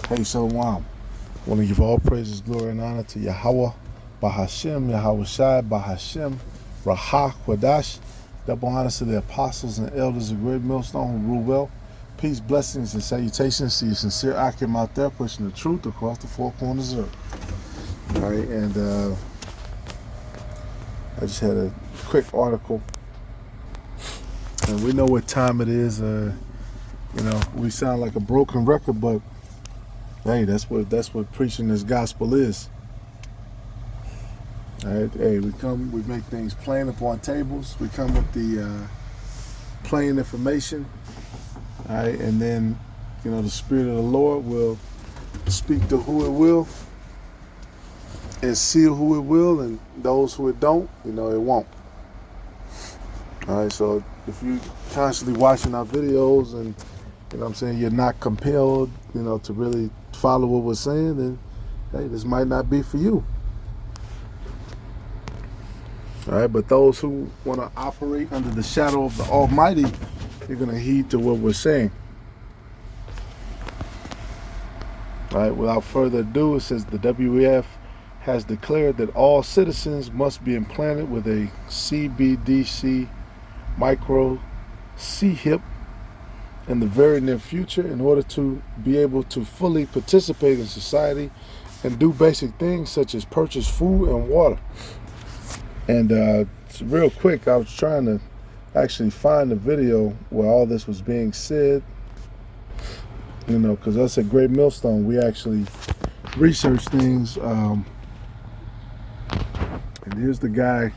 Hey, Shalom. I want to give all praises, glory, and honor to Yahweh, Bahashem, Yahweh Shai, Bahashem, Rahah, Kwadash. Double honors to the apostles and elders of Great Millstone who rule well. Peace, blessings, and salutations to your sincere Akim out there pushing the truth across the four corners of earth. All right, and I just had a quick article, and we know what time it is. We sound like a broken record, but hey, that's what preaching this gospel is. All right, hey, we make things plain upon tables. We come with the plain information. All right, and then the Spirit of the Lord will speak to who it will and seal who it will, and those who it don't, it won't. All right, so if you constantly watching our videos and you're not compelled, to really follow what we're saying, then hey, this might not be for you. All right, but those who want to operate under the shadow of the Almighty, you're going to heed to what we're saying. All right, without further ado, it says the WEF has declared that all citizens must be implanted with a CBDC micro C-hip in the very near future in order to be able to fully participate in society and do basic things such as purchase food and water. And real quick, I was trying to actually find the video where all this was being said, because us at Great Millstone, we actually research things. And here's the guy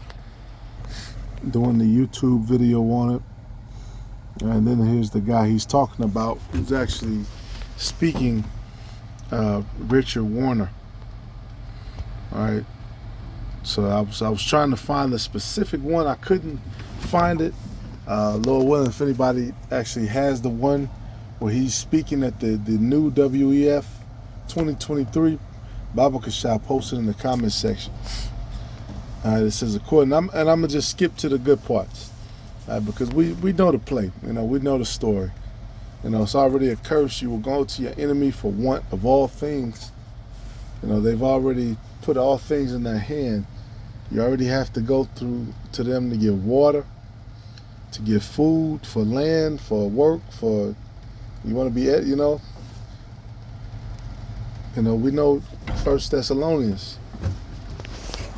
doing the YouTube video on it. And then here's the guy he's talking about, who's actually speaking, Richard Warner. All right. So I was trying to find the specific one. I couldn't find it. Lord willing, if anybody actually has the one where he's speaking at the new WEF 2023, Bible Kashai, posted in the comments section. All right, it says according, and I'm gonna just skip to the good parts. Because we know the play, we know the story. It's already a curse. You will go to your enemy for want of all things. They've already put all things in their hand. You already have to go through to them to get water, to get food, for land, for work, for you want to be, we know 1 Thessalonians.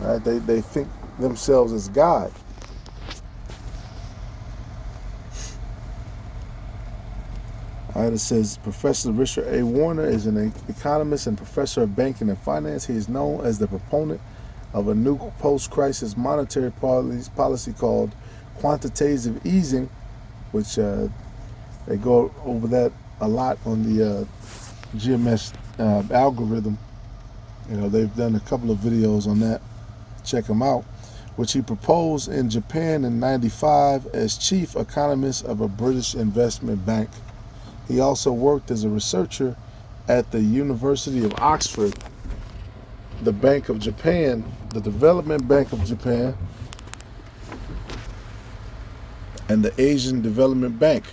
Right? They think themselves as God. All right, it says Professor Richard A. Warner is an economist and professor of banking and finance. He is known as the proponent of a new post-crisis monetary policy called quantitative easing, which they go over that a lot on the GMS algorithm. They've done a couple of videos on that. Check them out. Which he proposed in Japan in '95 as chief economist of a British investment bank. He also worked as a researcher at the University of Oxford, the Bank of Japan, the Development Bank of Japan, and the Asian Development Bank.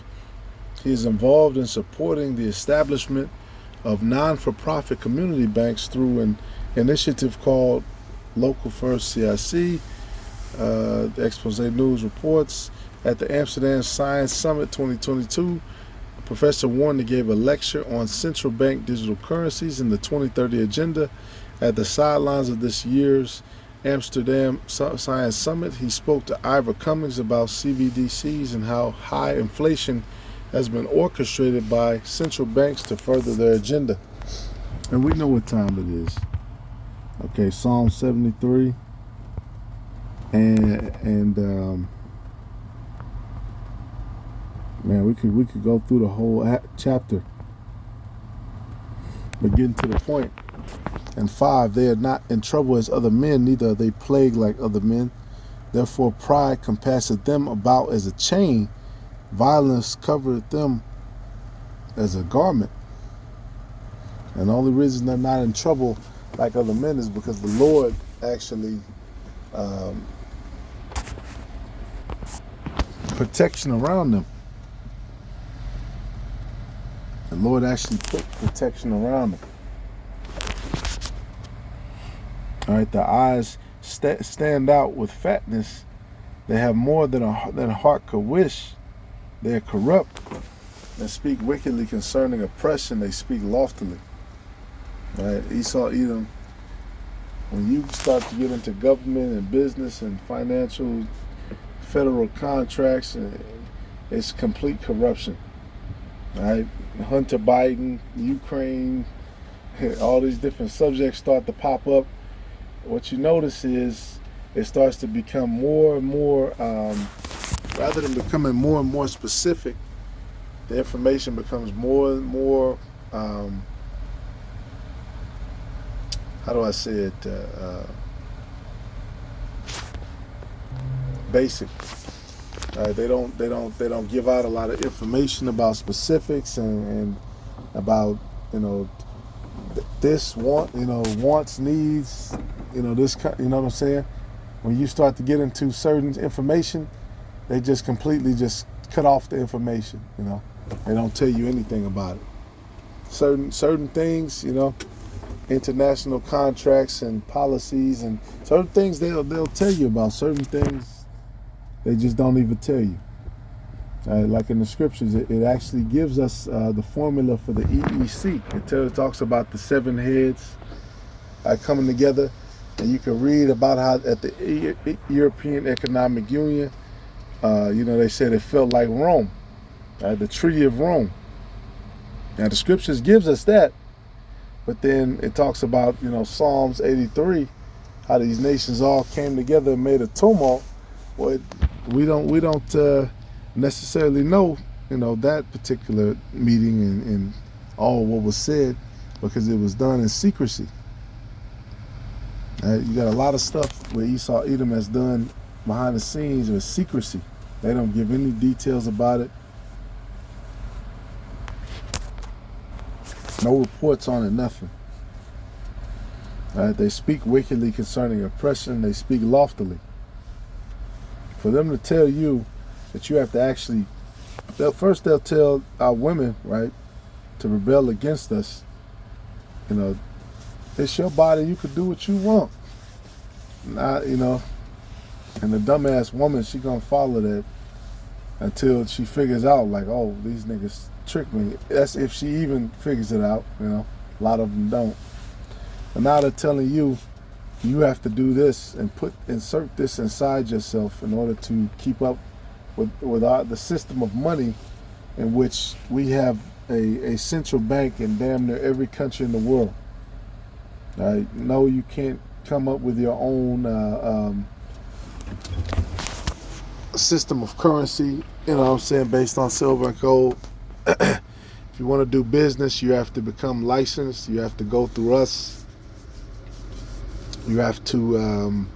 He is involved in supporting the establishment of non-for-profit community banks through an initiative called Local First CIC. The Expose News reports at the Amsterdam Science Summit 2022, Professor Warner gave a lecture on central bank digital currencies in the 2030 agenda at the sidelines of this year's Amsterdam Science Summit. He spoke to Ivor Cummings about CBDCs and how high inflation has been orchestrated by central banks to further their agenda. And we know what time it is. Okay, Psalm 73 and man, we could go through the whole chapter, but getting to the point. And 5, they are not in trouble as other men, neither are they plagued like other men. Therefore pride compasseth them about as a chain, violence covereth them as a garment. And the only reason they're not in trouble like other men is because the Lord actually protection around them. And Lord actually put protection around them. All right, the eyes stand out with fatness. They have more than a heart could wish. They are corrupt and speak wickedly concerning oppression. They speak loftily. All right, Esau, Edom. When you start to get into government and business and financial, federal contracts, it's complete corruption. All right, Hunter Biden, Ukraine, all these different subjects start to pop up. What you notice is it starts to become more and more, rather than becoming more and more specific, the information becomes more and more, how do I say it, basic. They don't give out a lot of information about specifics and about, this wants, needs, this, you know what I'm saying? When you start to get into certain information, they just completely just cut off the information, They don't tell you anything about it. Certain things, international contracts and policies and certain things they'll tell you about. Certain things they just don't even tell you. Like in the scriptures, it actually gives us the formula for the EEC. It talks about the 7 heads coming together, and you can read about how at the European Economic Union, they said it felt like Rome, the Treaty of Rome. Now the scriptures gives us that, but then it talks about Psalms 83, how these nations all came together and made a tumult. Well, we don't necessarily know that particular meeting and all what was said, because it was done in secrecy. You got a lot of stuff where Esau Edom has done behind the scenes with secrecy. They don't give any details about it. No reports on it, nothing. They speak wickedly concerning oppression. They speak loftily. For them to tell you that you have to actually, they'll tell our women, right, to rebel against us. It's your body. You could do what you want. Not, and the dumbass woman, she gonna follow that until she figures out, like, oh, these niggas tricked me. That's if she even figures it out. A lot of them don't. And now they're telling you, you have to do this and insert this inside yourself in order to keep up with the system of money, in which we have a central bank in damn near every country in the world. No, you can't come up with your own system of currency, based on silver and gold. If you want to do business, you have to become licensed. You have to go through us. You have to,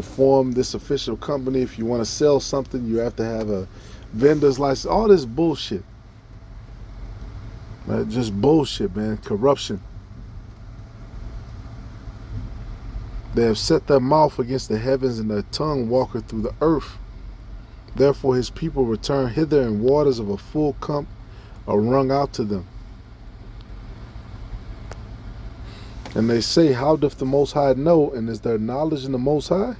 form this official company. If you want to sell something, you have to have a vendor's license. All this bullshit. Just bullshit, man. Corruption. They have set their mouth against the heavens, and their tongue walketh through the earth. Therefore his people return hither, and waters of a full cup are wrung out to them. And they say, how doth the Most High know, and is there knowledge in the Most High?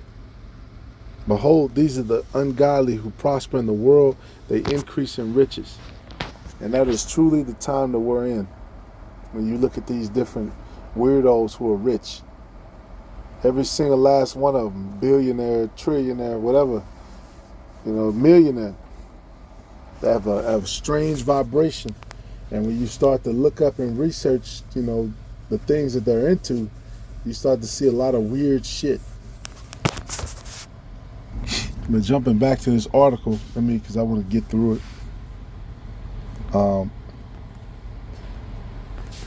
Behold, these are the ungodly who prosper in the world, they increase in riches. And that is truly the time that we're in. When you look at these different weirdos who are rich, every single last one of them, billionaire, trillionaire, whatever, millionaire, they have a strange vibration. And when you start to look up and research, the things that they're into, you start to see a lot of weird shit. But jumping back to this article, because I want to get through it.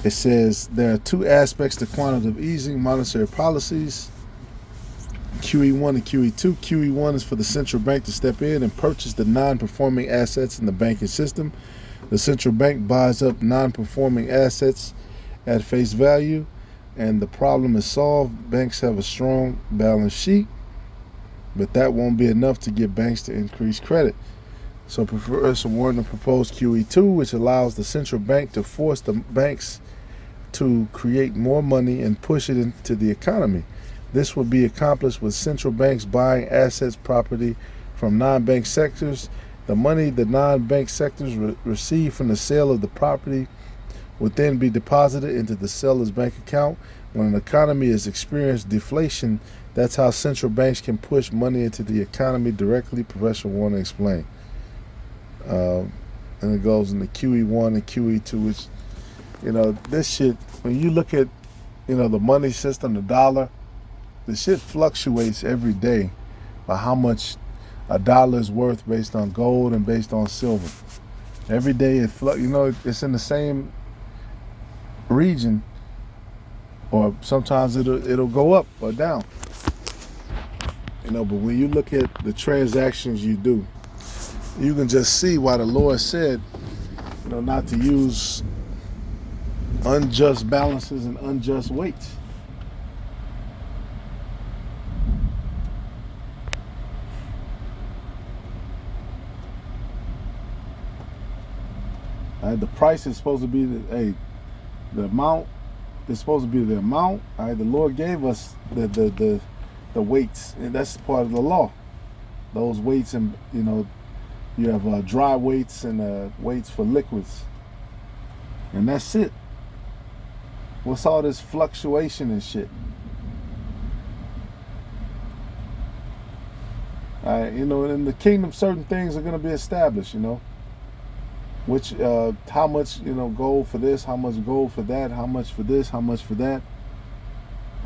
It says there are 2 aspects to quantitative easing monetary policies, QE1 and QE2. QE1 is for the central bank to step in and purchase the non-performing assets in the banking system. The central bank buys up non-performing assets at face value, and the problem is solved. Banks have a strong balance sheet, but that won't be enough to get banks to increase credit. So Professor Warner proposed QE2, which allows the central bank to force the banks to create more money and push it into the economy. This will be accomplished with central banks buying assets, property from non-bank sectors. The money the non-bank sectors receive from the sale of the property would then be deposited into the seller's bank account. When an economy has experienced deflation, that's how central banks can push money into the economy directly, Professor Warner explained. And it goes into QE1 and QE2, which, this shit, when you look at, the money system, the dollar, the shit fluctuates every day by how much a dollar is worth based on gold and based on silver. Every day it's in the same region, or sometimes it'll go up or down. But when you look at the transactions you do, you can just see why the Lord said, not to use unjust balances and unjust weights. The price is supposed to be the amount is supposed to be the amount. The Lord gave us the weights, and that's part of the law. Those weights, and you have dry weights and weights for liquids, and that's it. What's all this fluctuation and shit? In the kingdom, certain things are going to be established. Which how much gold for this, how much gold for that, how much for this, how much for that.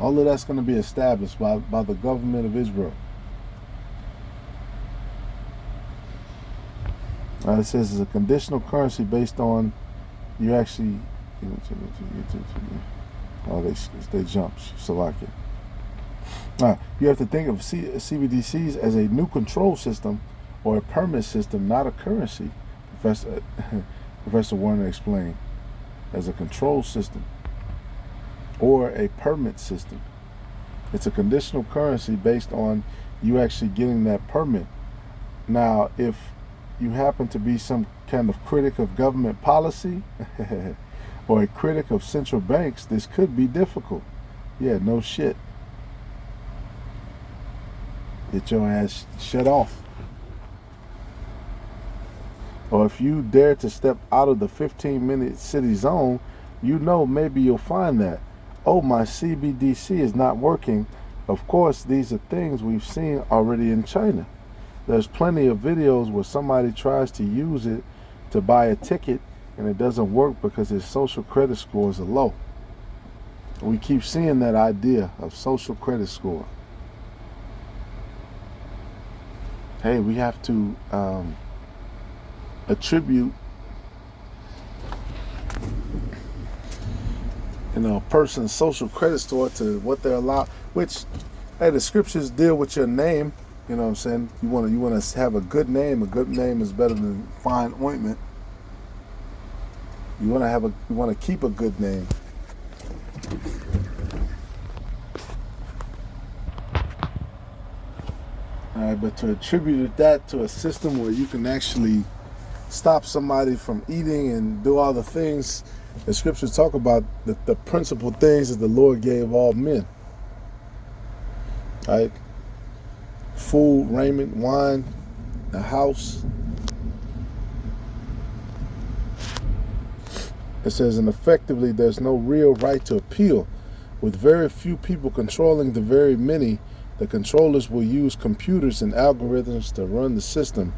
All of that's going to be established by the government of Israel. It says it's a conditional currency based on you actually. Oh, they jumped. Salakia. You have to think of CBDCs as a new control system or a permit system, not a currency. Professor Warner explained, as a control system or a permit system. It's a conditional currency based on you actually getting that permit. Now, if you happen to be some kind of critic of government policy or a critic of central banks, this could be difficult. Yeah, no shit. Get your ass shut off. Or if you dare to step out of the 15-minute city zone, maybe you'll find that, oh, my CBDC is not working. Of course, these are things we've seen already in China. There's plenty of videos where somebody tries to use it to buy a ticket and it doesn't work because his social credit scores are low. We keep seeing that idea of social credit score. Hey, we have to attribute a person's social credit score to what they're allowed, which, hey, the scriptures deal with your name. You know what I'm saying? You want to have a good name. A good name is better than fine ointment. You want to keep a good name. All right, but to attribute that to a system where you can actually stop somebody from eating and do all the things, the scriptures talk about the principal things that the Lord gave all men. Right? Food, raiment, wine, a house. It says, and effectively there's no real right to appeal. With very few people controlling the very many, the controllers will use computers and algorithms to run the system.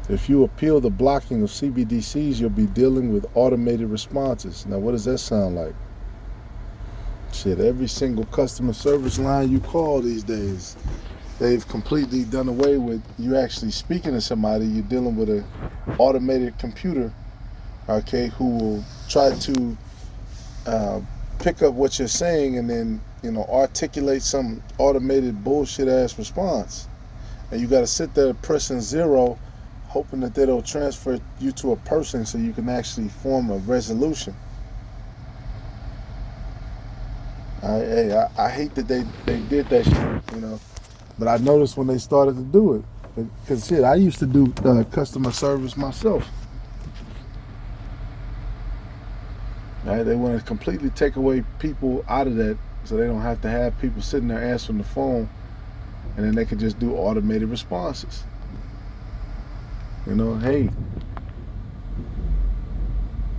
If you appeal the blocking of CBDCs, you'll be dealing with automated responses. Now, what does that sound like? Shit, every single customer service line you call these days, they've completely done away with you actually speaking to somebody. You're dealing with an automated computer, okay, who will try to pick up what you're saying and then, articulate some automated bullshit ass response. And you got to sit there pressing 0, hoping that they don't transfer you to a person so you can actually form a resolution. I hate that they did that shit, but I noticed when they started to do it. Because shit, I used to do customer service myself. Right? They want to completely take away people out of that, so they don't have to have people sitting there answering the phone, and then they can just do automated responses. You know, hey,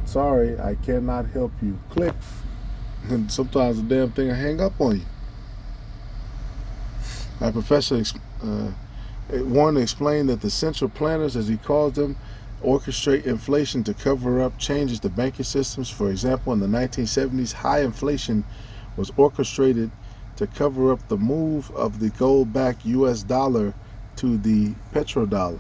sorry, I cannot help you. Click. And sometimes the damn thing will hang up on you. Our professor wanted to explain that the central planners, as he calls them, orchestrate inflation to cover up changes to banking systems. For example, in the 1970s, high inflation was orchestrated to cover up the move of the gold-backed U.S. dollar to the petrodollar.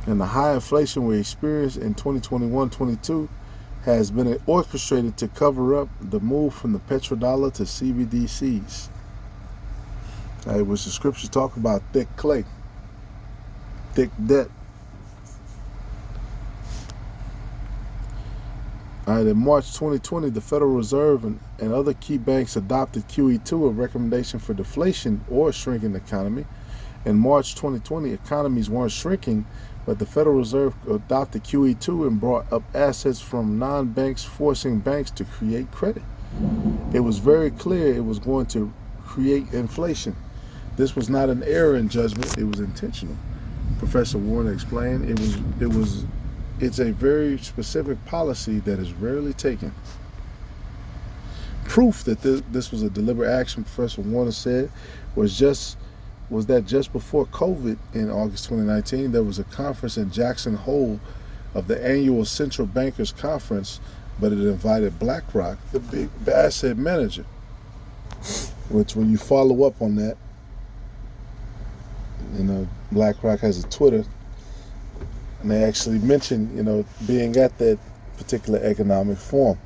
And the high inflation we experienced in 2021-22 has been orchestrated to cover up the move from the petrodollar to CBDCs, which the scriptures talk about thick clay, thick debt. In March 2020, the Federal Reserve and other key banks adopted QE2, a recommendation for deflation or a shrinking economy. In March 2020, economies weren't shrinking, but the Federal Reserve adopted QE2 and brought up assets from non-banks, forcing banks to create credit. It was very clear it was going to create inflation. This was not an error in judgment, it was intentional. Professor Warner explained it's a very specific policy that is rarely taken. Proof that this was a deliberate action, Professor Warner said, was that just before COVID in August 2019, there was a conference in Jackson Hole of the annual Central Bankers Conference, but it invited BlackRock, the big asset manager, which when you follow up on that, BlackRock has a Twitter, and they actually mention, being at that particular economic forum.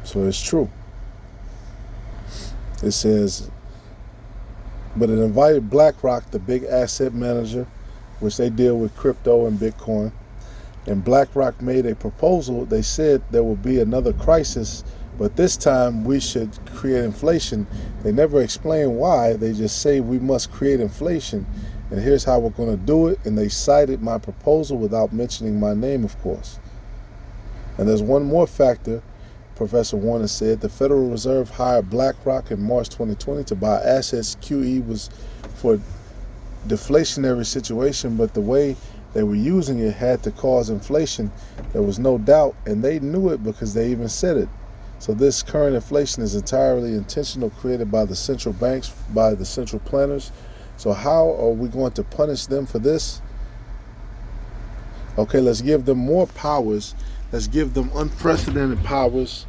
So it's true. It says, but it invited BlackRock, the big asset manager, which they deal with crypto and Bitcoin. And BlackRock made a proposal. They said there will be another crisis, but this time we should create inflation. They never explain why. They just say we must create inflation, and here's how we're going to do it. And they cited my proposal without mentioning my name, of course. And there's one more factor. Professor Warner said the Federal Reserve hired BlackRock in March 2020 to buy assets. QE was for deflationary situation, but the way they were using it had to cause inflation. There was no doubt, and they knew it because they even said it. So this current inflation is entirely intentional, created by the central banks, by the central planners. So how are we going to punish them for this? Okay, let's give them more powers. Let's give them unprecedented powers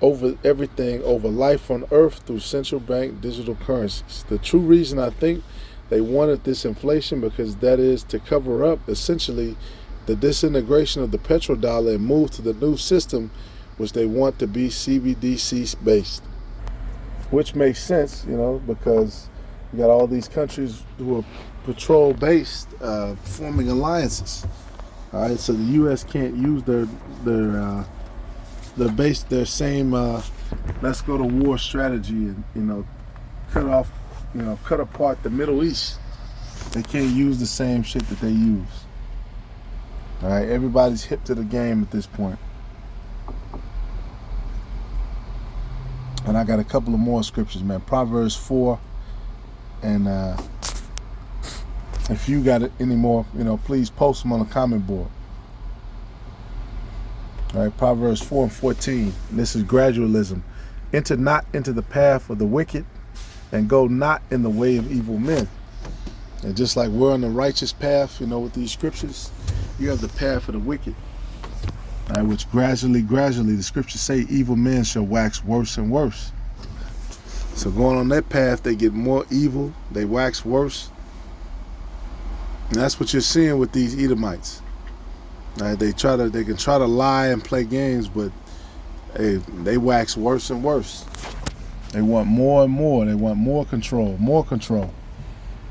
over everything, over life on earth through central bank digital currencies. The true reason I think they wanted this inflation, because that is to cover up essentially the disintegration of the petrodollar and move to the new system, which they want to be CBDC based. Which makes sense, because you got all these countries who are patrol based, forming alliances. All right, so the U.S. can't use their same let's go to war strategy and cut apart the Middle East. They can't use the same shit that they use. All right, everybody's hip to the game at this point. And I got a couple of more scriptures, man. Proverbs 4, and if you got any more, please post them on the comment board. All right, Proverbs 4 and 14. This is gradualism. Enter not into the path of the wicked, and go not in the way of evil men. And just like we're on the righteous path, with these scriptures, you have the path of the wicked. All right, which gradually, the scriptures say evil men shall wax worse and worse. So going on that path, they get more evil, they wax worse. And that's what you're seeing with these Edomites. All right, they can try to lie and play games, but they wax worse and worse. They want more and more. They want more control.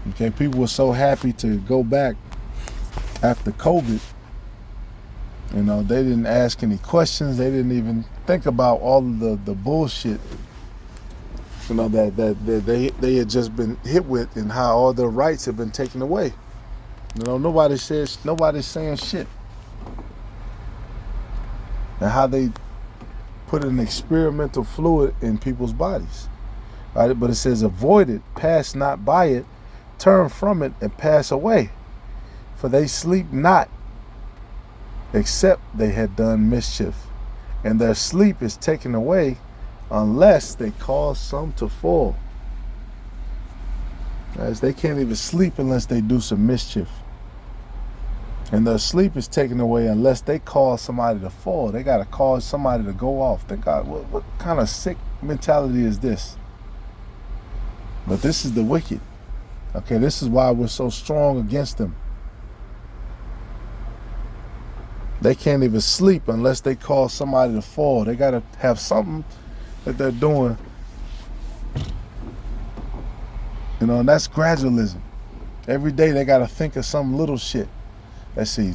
Okay, people were so happy to go back after COVID. They didn't ask any questions. They didn't even think about all of the bullshit You know, that they had just been hit with, and how all their rights have been taken away. You know, nobody's saying shit. And how they put an experimental fluid in people's bodies. Right? But it says, avoid it, pass not by it, turn from it, and pass away. For they sleep not, except they had done mischief. And their sleep is taken away, unless they cause some to fall. As they can't even sleep unless they do some mischief. And their sleep is taken away unless they cause somebody to fall. They got to cause somebody to go off. Think, God, what kind of sick mentality is this? But this is the wicked. Okay, this is why we're so strong against them. They can't even sleep unless they cause somebody to fall. They got to have something that they're doing. You know, and that's gradualism. Every day they got to think of some little shit. Let's see,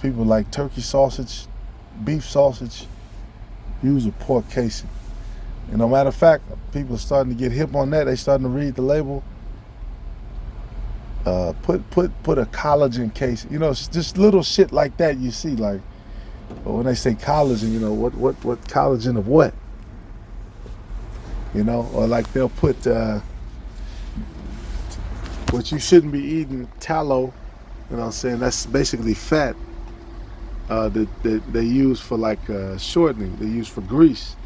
people like turkey sausage, beef sausage, use a pork casing. And no matter of fact, people are starting to get hip on that. They starting to read the label. Put a collagen case. You know, just little shit like that you see. Like, when they say collagen, you know, what collagen of what? You know, or like they'll put what you shouldn't be eating, tallow. You know what I'm saying? That's basically fat that they use for like shortening. They use for grease.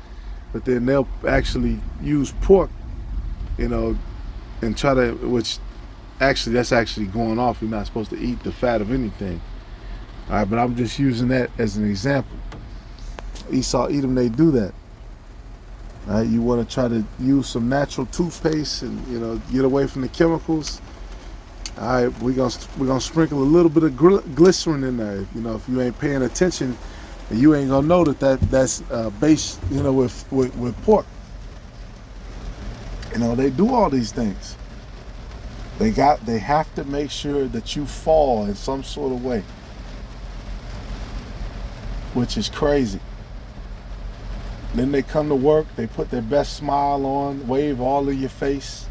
But then they'll actually use pork, you know, and try to, which actually, that's actually going off. You're not supposed to eat the fat of anything. All right, but I'm just using that as an example. Esau, Edom, they do that. All right, you want to try to use some natural toothpaste and, you know, get away from the chemicals. All right, we're gonna sprinkle a little bit of glycerin in there. You know, if you ain't paying attention, you ain't gonna know that's based, you know, with pork. You know, they do all these things. They have to make sure that you fall in some sort of way, which is crazy. Then they come to work, they put their best smile on, wave all in your face.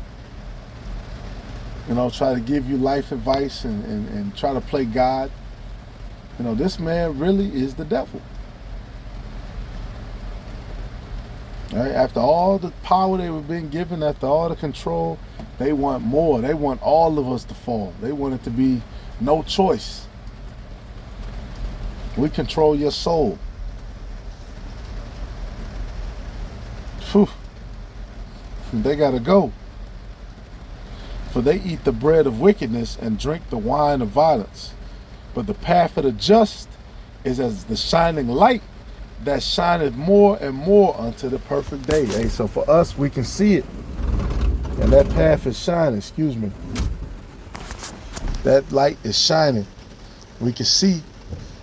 You know, try to give you life advice and try to play God. You know, this man really is the devil. All right? After all the power they were being given, after all the control, they want more. They want all of us to fall. They want it to be no choice. We control your soul. Whew. They gotta go. For they eat the bread of wickedness and drink the wine of violence. But the path of the just is as the shining light that shineth more and more unto the perfect day. Hey, so for us, we can see it. And that path is shining, excuse me. That light is shining. We can see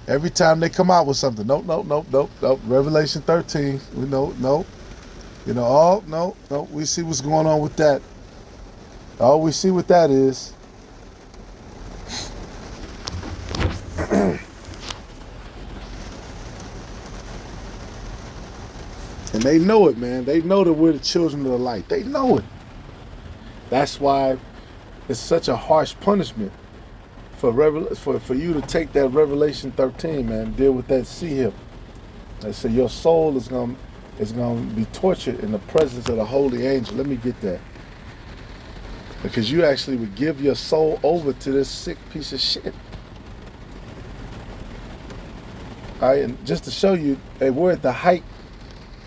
every time they come out with something. Nope. Revelation 13. We know, nope. You know, oh, no. We see what's going on with that. All we see what that is. And they know it, man. They know that we're the children of the light. They know it. That's why it's such a harsh punishment for you to take that Revelation 13, man. Deal with that sea hip. They say your soul is gonna be tortured in the presence of the holy angel. Let me get that. Because you actually would give your soul over to this sick piece of shit. All right, and just to show you, hey, we're at the height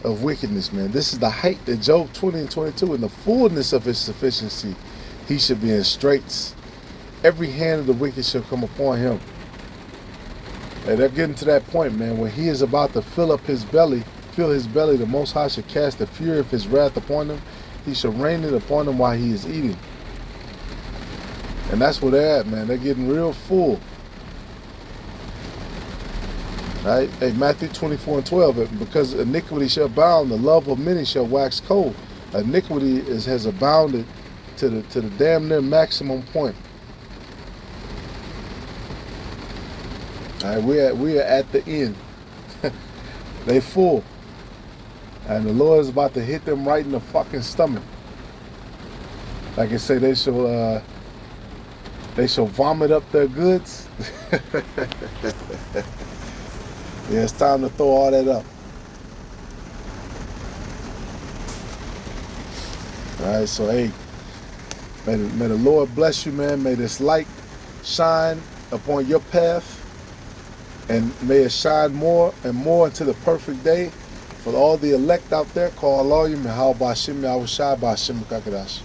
of wickedness, man. This is the height that Job 20 and 22, in the fullness of his sufficiency, he should be in straits. Every hand of the wicked shall come upon him. And they're getting to that point, man, where he is about to fill his belly, the Most High shall cast the fury of his wrath upon him. He shall rain it upon him while he is eating. And that's where they're at, man. They're getting real full. Right? Hey, Matthew 24 and 12, because iniquity shall abound, the love of many shall wax cold. Iniquity has abounded to the damn near maximum point. All right, we are at the end. They full. And the Lord is about to hit them right in the fucking stomach. Like I say, they shall vomit up their goods. Yeah, it's time to throw all that up. All right, so hey, may the Lord bless you, man. May this light shine upon your path, and may it shine more and more into the perfect day for all the elect out there. Call all you, Bashim Yahushai Bashim Kakadash.